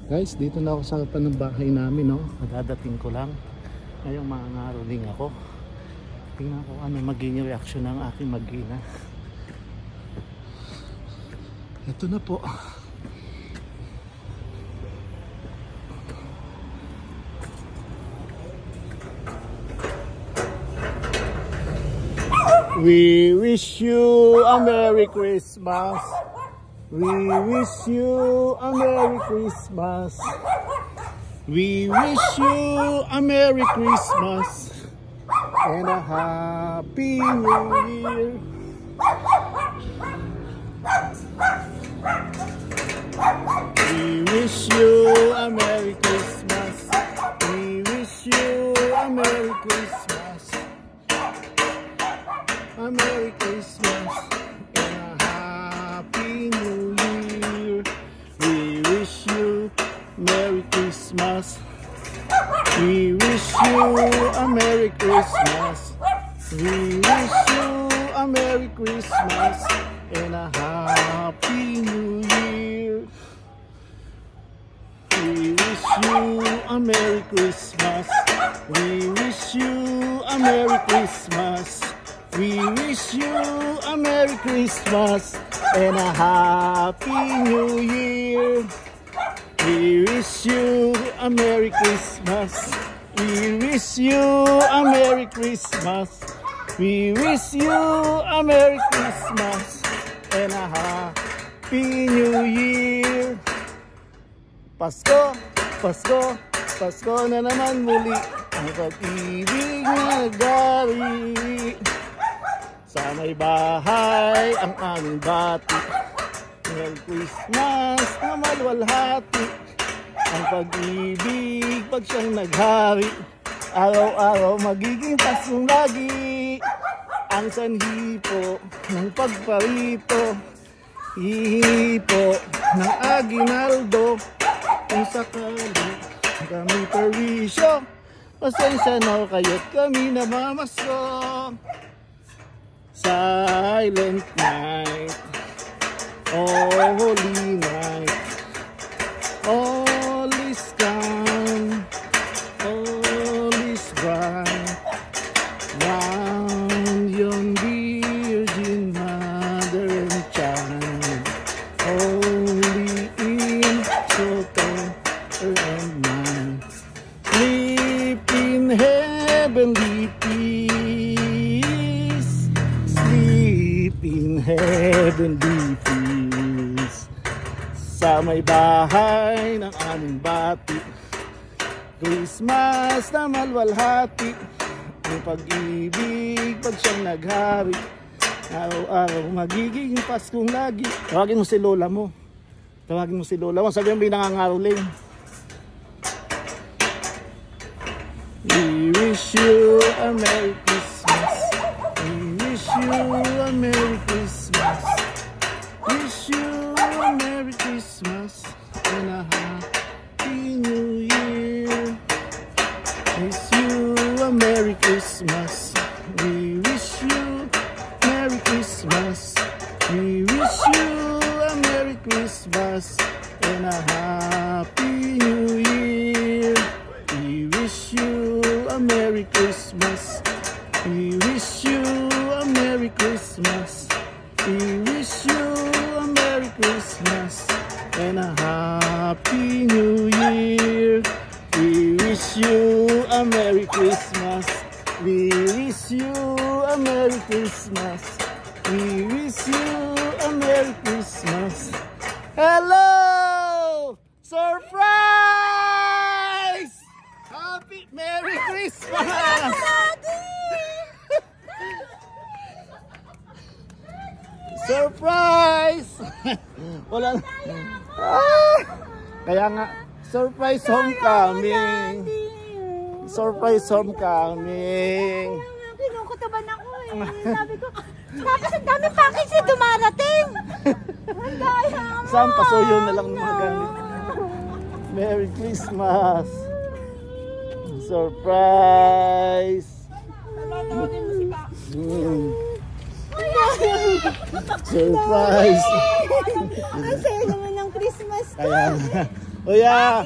Guys, dito na ako sa harapan ng bahay namin, no? Madadating ko lang. Ngayong mga ngaroling ako. Tingnan ko ano magiging reaction ng aking mag-ina. Ito na po. We wish you a Merry Christmas. We wish you a Merry Christmas. We wish you a Merry Christmas and a Happy New Year. We wish you a Merry Christmas. We wish you a Merry Christmas. A Merry Christmas and a Happy New Year. We wish you Merry Christmas. We wish you a Merry Christmas. We wish you a Merry Christmas and a Happy New Year. We wish you a Merry Christmas. We wish you a Merry Christmas. We wish you a Merry Christmas and a Happy New Year. We wish you a Merry Christmas. We wish you a Merry Christmas. We wish you a Merry Christmas and a Happy New Year. Pasko, Pasko, Pasko na naman muli ang pag-ibig na nagdari. Sa may bahay ang aming bati. Merry Christmas na malwalhati. Ang pag-ibig pag siyang naghari. Araw-araw magiging pasong lagi. Ang sanhi po ng pagparito. Hihingi po ng aginaldo. Kung sakali kami perwisyo, pasensya na kayo't kami namamasko. Silent night, oh holy night, all is calm, all is bright, round yon Virgin Mother and Child, holy in soul and mind, sleep in heavenly peace, sleep in heavenly peace. Sa may bahay ng aming bati, Christmas na malwalhati. Ang pag-ibig pag siyang naghari. Araw-araw magiging Paskong lagi. Tawagin mo si lola mo. Tawagin mo si lola mo. Sabihin mo yung nangangaroling. We wish you a Merry Christmas. We wish you a Merry Christmas. Wish you a Merry Christmas and a Happy New Year. Wish you a Merry Christmas. We wish you Merry Christmas. We wish you a Merry Christmas and a Happy New Year. We wish you a Merry Christmas. We wish you a Merry Christmas. We wish you a Merry Christmas and a Happy New Year. We wish you a Merry Christmas. We wish you a Merry Christmas. We wish you a Merry Christmas. Hello! Surprise! Happy Merry Christmas! Surprise! Wala na. Kaya nga, surprise homecoming. Surprise homecoming. Kinukutaban ako eh. Sabi ko, tapos ang dami package na dumarating. Ang daya mo. Saan pasuyo na lang mga gamit. Merry Christmas. Surprise. Surprise. Ang saya naman ng Christmas. Kaya Kuya!